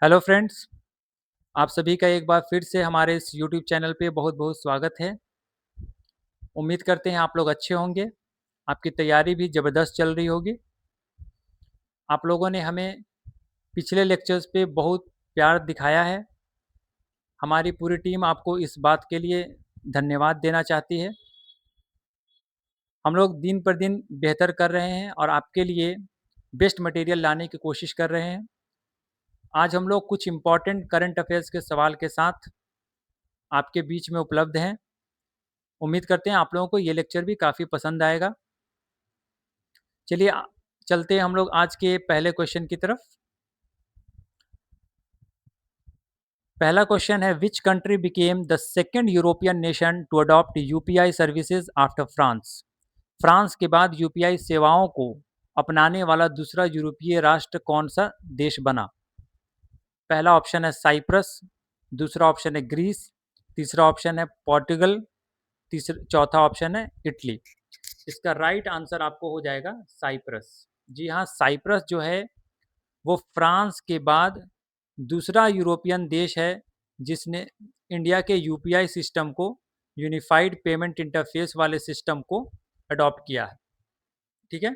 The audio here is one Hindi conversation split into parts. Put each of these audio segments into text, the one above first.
हेलो फ्रेंड्स, आप सभी का एक बार फिर से हमारे इस यूट्यूब चैनल पे बहुत-बहुत स्वागत है। उम्मीद करते हैं आप लोग अच्छे होंगे, आपकी तैयारी भी ज़बरदस्त चल रही होगी। आप लोगों ने हमें पिछले लेक्चर्स पे बहुत प्यार दिखाया है। हमारी पूरी टीम आपको इस बात के लिए धन्यवाद देना चाहती है। हम लोग दिन पर दिन बेहतर कर रहे हैं और आपके लिए बेस्ट मटेरियल लाने की कोशिश कर रहे हैं। आज हम लोग कुछ इम्पोर्टेंट करंट अफ़ेयर्स के सवाल के साथ आपके बीच में उपलब्ध हैं। उम्मीद करते हैं आप लोगों को ये लेक्चर भी काफ़ी पसंद आएगा। चलिए चलते हैं हम लोग आज के पहले क्वेश्चन की तरफ। पहला क्वेश्चन है which country became the second European nation to adopt UPI services after France. France के बाद यूपीआई सेवाओं को अपनाने वाला दूसरा यूरोपीय राष्ट्र कौन सा देश बना। पहला ऑप्शन है साइप्रस, दूसरा ऑप्शन है ग्रीस, तीसरा ऑप्शन है पोर्टुगल, तीसरा चौथा ऑप्शन है इटली। इसका राइट आंसर आपको हो जाएगा साइप्रस। जी हाँ, साइप्रस जो है वो फ्रांस के बाद दूसरा यूरोपियन देश है जिसने इंडिया के यूपीआई सिस्टम को, यूनिफाइड पेमेंट इंटरफेस वाले सिस्टम को अडॉप्ट किया है। ठीक है,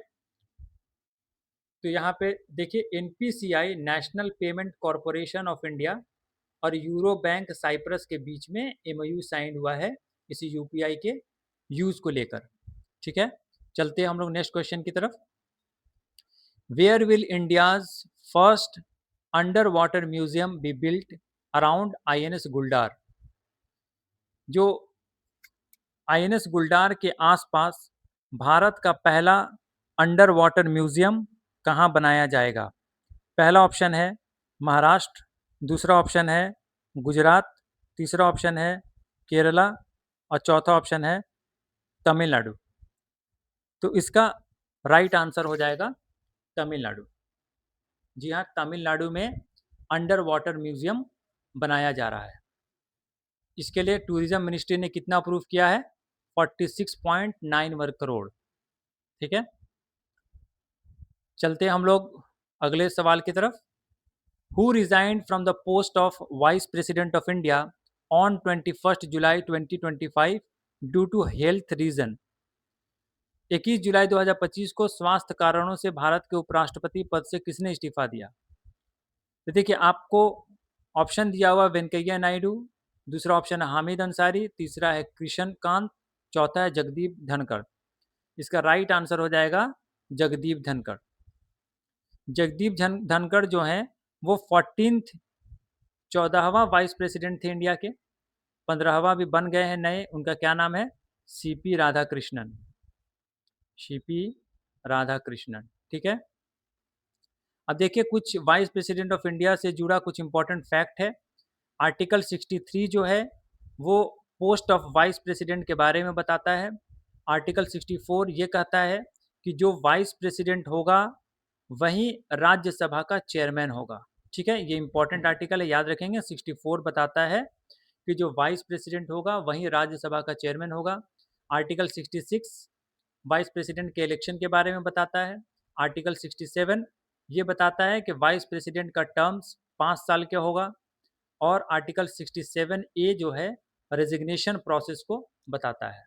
तो यहाँ पे देखिए NPCI national payment corporation of India और यूरो बैंक साइप्रस के बीच में एमओयू साइन हुआ है इस यूपीआई के यूज़ को लेकर। ठीक है, चलते हैं हम लोग नेक्स्ट क्वेश्चन की तरफ। Where will India's first under water museum be built around INS Guldar. जो आईएनएस गुलडार के आसपास भारत का पहला अंडर वाटर म्यूजियम कहाँ बनाया जाएगा। पहला ऑप्शन है महाराष्ट्र, दूसरा ऑप्शन है गुजरात, तीसरा ऑप्शन है केरला और चौथा ऑप्शन है तमिलनाडु। तो इसका राइट आंसर हो जाएगा तमिलनाडु। जी हाँ, तमिलनाडु में अंडर वाटर म्यूजियम बनाया जा रहा है। इसके लिए टूरिज्म मिनिस्ट्री ने कितना अप्रूव किया है, 46.91 करोड़। ठीक है, चलते हम लोग अगले सवाल की तरफ। Who resigned from the post of vice president of India on 21 July 2025 due to health reason. 21 जुलाई 2025 को स्वास्थ्य कारणों से भारत के उपराष्ट्रपति पद से किसने इस्तीफा दिया। तो देखिए आपको ऑप्शन दिया हुआ वेंकैया नायडू, दूसरा ऑप्शन है हामिद अंसारी, तीसरा है कृष्ण कांत, चौथा है जगदीप धनखड़। इसका राइट आंसर हो जाएगा जगदीप धनखड़। जगदीप धनखड़ जो हैं वो 14वां वाइस प्रेसिडेंट थे इंडिया के, 15वां भी बन गए हैं नए। उनका क्या नाम है, सीपी राधाकृष्णन। सीपी राधाकृष्णन। ठीक है, अब देखिए कुछ वाइस प्रेसिडेंट ऑफ इंडिया से जुड़ा कुछ इंपॉर्टेंट फैक्ट है। आर्टिकल 63 जो है वो पोस्ट ऑफ वाइस प्रेसिडेंट के बारे में बताता है। आर्टिकल 64 ये कहता है कि जो वाइस प्रेसिडेंट होगा वही राज्यसभा का चेयरमैन होगा। ठीक है, ये इंपॉर्टेंट आर्टिकल है, याद रखेंगे। 64 बताता है कि जो वाइस प्रेसिडेंट होगा वही राज्यसभा का चेयरमैन होगा। आर्टिकल 66 वाइस प्रेसिडेंट के इलेक्शन के बारे में बताता है। आर्टिकल 67 ये बताता है कि वाइस प्रेसिडेंट का टर्म्स 5 साल का होगा। और आर्टिकल 67 ए जो है रेजिग्नेशन प्रोसेस को बताता है।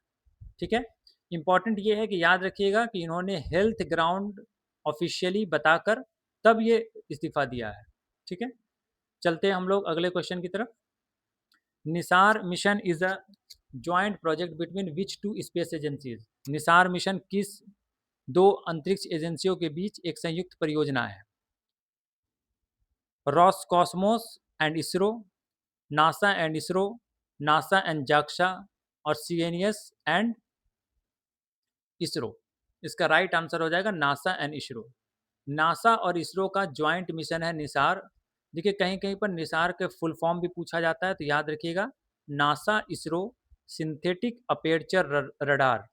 ठीक है, इंपॉर्टेंट ये है कि याद रखिएगा कि इन्होंने हेल्थ ग्राउंड ऑफिशियली बताकर तब ये इस्तीफा दिया है। ठीक है, चलते हैं हम लोग अगले क्वेश्चन की तरफ। NISAR mission is a joint project between which two space agencies. NISAR mission किस दो अंतरिक्ष एजेंसियों के बीच एक संयुक्त परियोजना है। Roscosmos and ISRO, NASA and ISRO, NASA and JAXA और सीएनएस एंड इसरो। इसका राइट आंसर हो जाएगा नासा एंड इसरो। नासा और इसरो का ज्वाइंट मिशन है निसार। देखिए कहीं कहीं पर निसार के फुल फॉर्म भी पूछा जाता है, तो याद रखिएगा NASA ISRO synthetic aperture radar.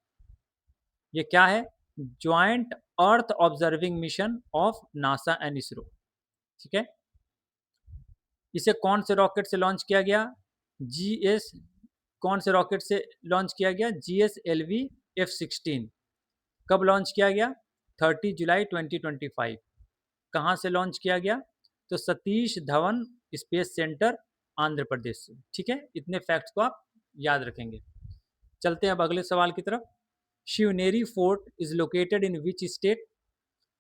ये क्या है, joint earth observing mission of NASA and ISRO. ठीक है, इसे कौन से रॉकेट से लॉन्च किया गया, जीएस, कौन से रॉकेट से लॉन्च किया गया, GSLV F-16। कब लॉन्च किया गया, 30 जुलाई 2025। कहाँ से लॉन्च किया गया, तो सतीश धवन स्पेस सेंटर आंध्र प्रदेश से। ठीक है, इतने फैक्ट्स को आप याद रखेंगे। चलते हैं अब अगले सवाल की तरफ। Shivneri fort is located in which state?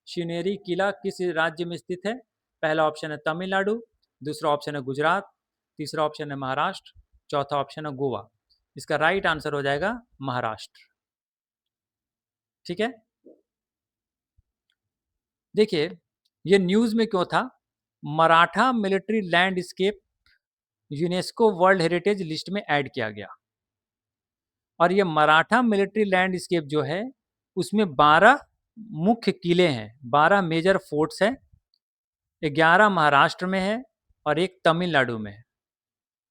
Shivneri किला किस राज्य में स्थित है? पहला ऑप्शन है तमिलनाडु, दूसरा ऑप्शन है गुजरात, तीसरा ऑप्शन है महाराष्ट्र, चौथा ऑप्शन है गोवा। इसका राइट आंसर हो जाएगा महाराष्ट्र। ठीक है, देखिए ये न्यूज में क्यों था। Maratha military landscape UNESCO world heritage list में ऐड किया गया, और ये मराठा मिलिट्री लैंडस्केप जो है उसमें 12 मुख्य किले हैं, 12 मेजर फोर्ट्स हैं, 11 महाराष्ट्र में है और एक तमिलनाडु में है।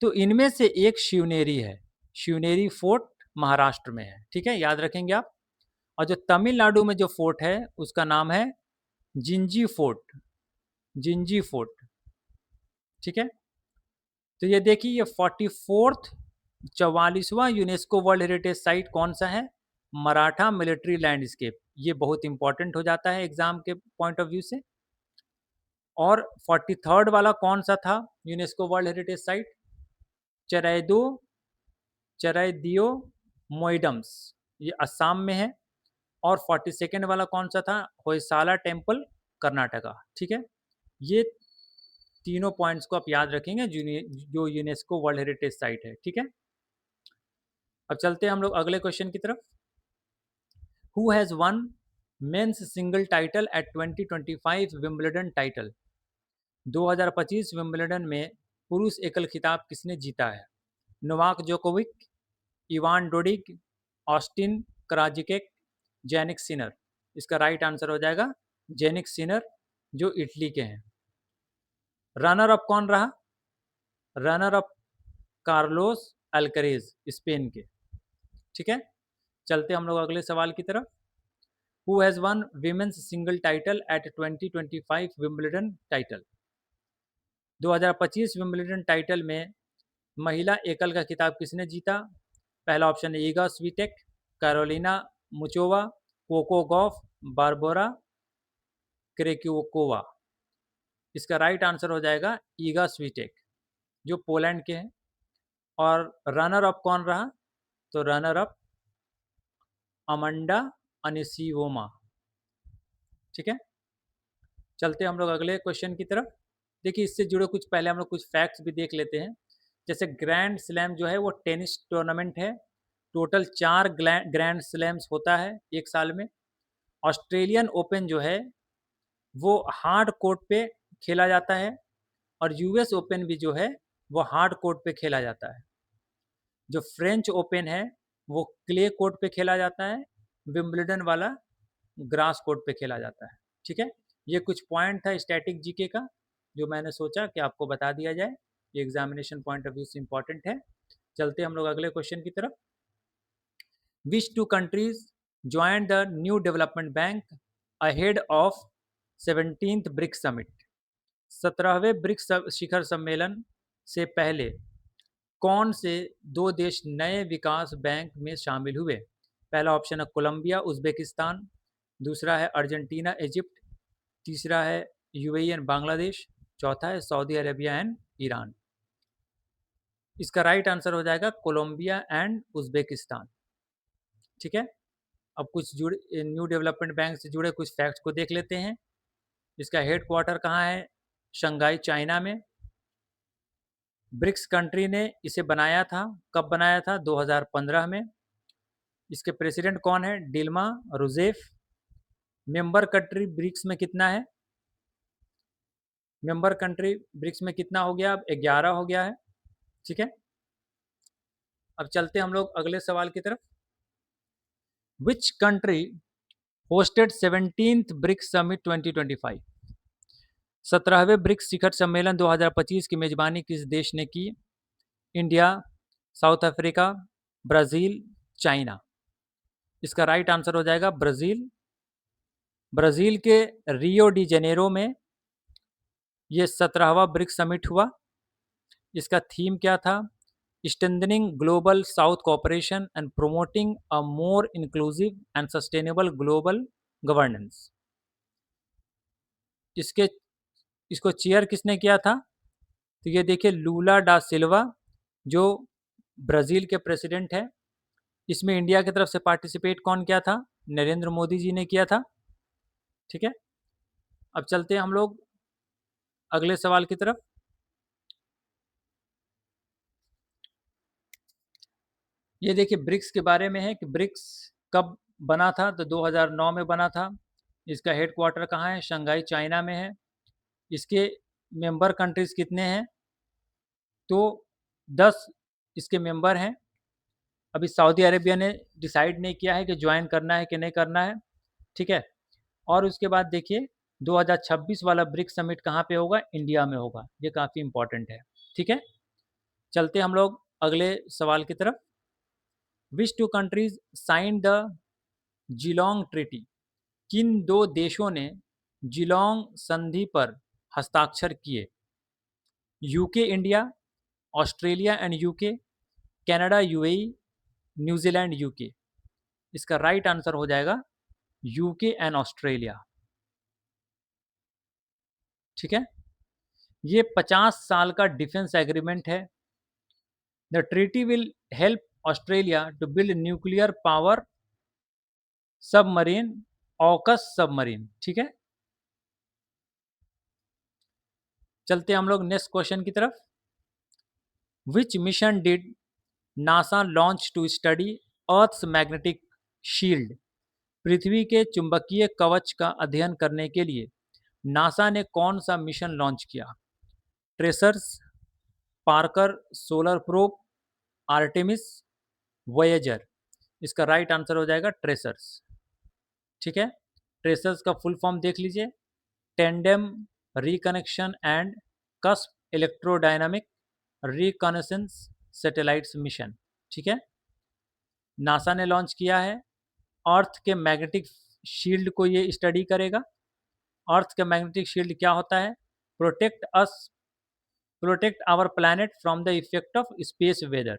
तो इनमें से एक शिवनेरी है, शिवनेरी फोर्ट महाराष्ट्र में है। ठीक है, याद रखेंगे आप। और जो तमिलनाडु में जो फोर्ट है उसका नाम है जिंजी फोर्ट, जिंजी फोर्ट। ठीक है, तो ये देखिए ये 44th 44वां यूनेस्को वर्ल्ड हेरिटेज साइट कौन सा है? Maratha military landscape. ये बहुत इंपॉर्टेंट हो जाता है एग्जाम के पॉइंट ऑफ व्यू से। और 43rd वाला कौन सा था यूनेस्को वर्ल्ड हेरिटेज साइट? चरैदो चरैदियो मोइडम्स, ये असम में है। और 42nd वाला कौन सा था? होयसाला टेम्पल, कर्नाटका। ठीक है, ये तीनों पॉइंट्स को आप याद रखेंगे जो यूनेस्को वर्ल्ड हेरिटेज साइट है। ठीक है, अब चलते हैं हम लोग अगले क्वेश्चन की तरफ। Who has won men's single title at 2025 Wimbledon title? 2025 Wimbledon में पुरुष एकल खिताब किसने जीता है? Novak Djokovic, Ivan Dodig, Austin Krajicek, Jannik Sinner. इसका राइट आंसर हो जाएगा जेनिक सिनर, जो इटली के हैं। रनर अप कौन रहा? रनर अप कार्लोस अल्करेज, स्पेन के। ठीक है, चलते हम लोग अगले सवाल की तरफ। Who has one women's single title at 2025 Wimbledon title? 2025 Wimbledon title में महिला एकल का खिताब किसने जीता? पहला ऑप्शन है Iga Swiatek, Karolina Muchova, Coco Gauff, Barbora Krejcikova. इसका राइट आंसर हो जाएगा ईगा स्वीटेक, जो पोलैंड के हैं। और रनर अप कौन रहा? तो रनर अप अमंडा अनिसिवोमा। ठीक है, चलते हम लोग अगले क्वेश्चन की तरफ। देखिए इससे जुड़े कुछ पहले हम लोग कुछ फैक्ट्स भी देख लेते हैं। जैसे ग्रैंड स्लैम जो है वो टेनिस टूर्नामेंट है, टोटल 4 ग्रैंड स्लैम्स होता है एक साल में। ऑस्ट्रेलियन ओपन जो है वो हार्ड कोर्ट पे खेला जाता है, और यूएस ओपन भी जो है वो हार्ड कोर्ट पे खेला जाता है। जो फ्रेंच ओपन है वो क्ले कोर्ट पे खेला जाता है, विंबलडन वाला ग्रास कोर्ट पे खेला जाता है। ठीक है, ये कुछ पॉइंट था स्टैटिक जीके का जो मैंने सोचा कि आपको बता दिया जाए, ये एग्जामिनेशन पॉइंट ऑफ व्यू से इंपॉर्टेंट है। चलते हम लोग अगले क्वेश्चन की तरफ। Which two countries join the new development bank ahead of 17th BRICS summit? 17वें ब्रिक्स शिखर सम्मेलन से पहले कौन से 2 देश नए विकास बैंक में शामिल हुए? पहला ऑप्शन है कोलंबिया उज्बेकिस्तान, दूसरा है अर्जेंटीना इजिप्ट, तीसरा है यूएई एंड बांग्लादेश, चौथा है सऊदी अरेबिया एंड ईरान। इसका राइट आंसर हो जाएगा कोलंबिया एंड उज्बेकिस्तान। ठीक है, अब कुछ जुड़े न्यू डेवलपमेंट बैंक से जुड़े कुछ फैक्ट्स को देख लेते हैं। इसका हेड क्वार्टर कहाँ है? शंघाई, चाइना में। ब्रिक्स कंट्री ने इसे बनाया था, कब बनाया था? 2015 में। इसके प्रेसिडेंट कौन है? Dilma Rousseff. Member country BRICS में कितना है? मेंबर कंट्री ब्रिक्स में कितना हो गया? अब 11 हो गया है। ठीक है, अब चलते हम लोग अगले सवाल की तरफ। Which country hosted 17th BRICS summit 2025? 17वें ब्रिक्स शिखर सम्मेलन 2025 की मेजबानी किस देश ने की? India, South Africa, Brazil, China. इसका राइट आंसर हो जाएगा ब्राज़ील। ब्राज़ील के रियो डी जेनेरो में ये 17वां ब्रिक्स समिट हुआ। इसका थीम क्या था? Strengthening global south cooperation and promoting a more inclusive and sustainable global governance. इसके इसको चेयर किसने किया था? तो ये देखिए लूला डा सिल्वा जो ब्राज़ील के प्रेसिडेंट हैं। इसमें इंडिया की तरफ से पार्टिसिपेट कौन किया था? नरेंद्र मोदी जी ने किया था। ठीक है? अब चलते हैं हम लोग अगले सवाल की तरफ। ये देखिए ब्रिक्स के बारे में है कि ब्रिक्स कब बना था? तो 2009 में बना था। इसका हेडक्वार्टर कहाँ है? शंघाई चाइना में है। इसके मेंबर कंट्रीज़ कितने हैं? तो 10 इसके मेंबर हैं। अभी सऊदी अरेबिया ने डिसाइड नहीं किया है कि ज्वाइन करना है कि नहीं करना है। ठीक है? और उसके बाद देखिए 2026 वाला ब्रिक्स समिट कहाँ पे होगा? इंडिया में होगा। ये काफ़ी इम्पोर्टेंट है। ठीक है? चलते हम लोग अगले सवाल की तरफ। Which two countries sign the जिलोंग treaty? किन दो देशों ने जिलोंग संधि पर हस्ताक्षर किए? UK India, Australia and UK, Canada UAE, New Zealand UK. इसका राइट आंसर हो जाएगा यूके एंड ऑस्ट्रेलिया। ठीक है? ये 50 साल का डिफेंस एग्रीमेंट है। The treaty will help Australia to build nuclear power submarine AUKUS submarine. ठीक है? चलते हम लोग नेक्स्ट क्वेश्चन की तरफ। Which mission did NASA launch to study Earth's magnetic shield? पृथ्वी के चुंबकीय कवच का अध्ययन करने के लिए नासा ने कौन सा मिशन लॉन्च किया? Tracers, Parker solar probe, Artemis, Voyager. इसका राइट आंसर हो जाएगा ट्रेसर्स। ठीक है? ट्रेसर्स का फुल फॉर्म देख लीजिए। Tandem reconnection and cusp electrodynamic reconnaissance satellites mission. ठीक है? नासा ने लॉन्च किया है। अर्थ के मैग्नेटिक शील्ड को ये स्टडी करेगा। अर्थ का मैग्नेटिक शील्ड क्या होता है? Protect our planet from the effect of space weather.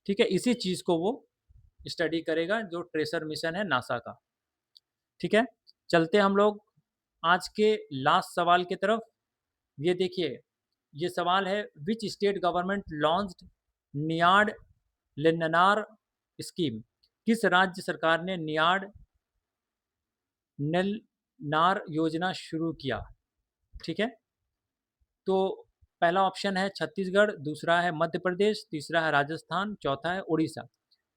ठीक है? इसी चीज़ को वो स्टडी करेगा जो ट्रेसर मिशन है नासा का। ठीक है? चलते हम लोग आज के लास्ट सवाल की तरफ। ये देखिए ये सवाल है which state government launched Niyad Nellanar scheme? किस राज्य सरकार ने नियाड नेल्नार योजना शुरू किया? ठीक है? तो पहला ऑप्शन है छत्तीसगढ़, दूसरा है मध्य प्रदेश, तीसरा है राजस्थान, चौथा है उड़ीसा।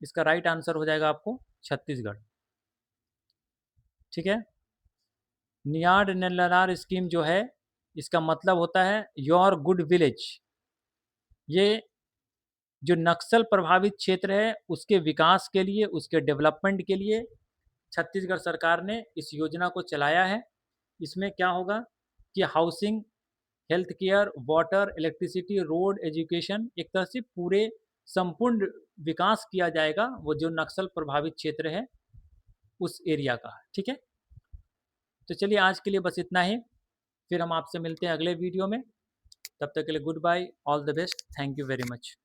इसका राइट आंसर हो जाएगा आपको छत्तीसगढ़। ठीक है? नियाड नेल्नार स्कीम जो है इसका मतलब होता है योर गुड विलेज। ये जो नक्सल प्रभावित क्षेत्र है उसके विकास के लिए, उसके डेवलपमेंट के लिए छत्तीसगढ़ सरकार ने इस योजना को चलाया है। इसमें क्या होगा कि housing, health care, water, electricity, road, education, एक तरह से पूरे संपूर्ण विकास किया जाएगा वो जो नक्सल प्रभावित क्षेत्र है उस एरिया का। ठीक है? तो चलिए आज के लिए बस इतना ही। फिर हम आपसे मिलते हैं अगले वीडियो में। तब तक के लिए good bye, all the best, thank you very much.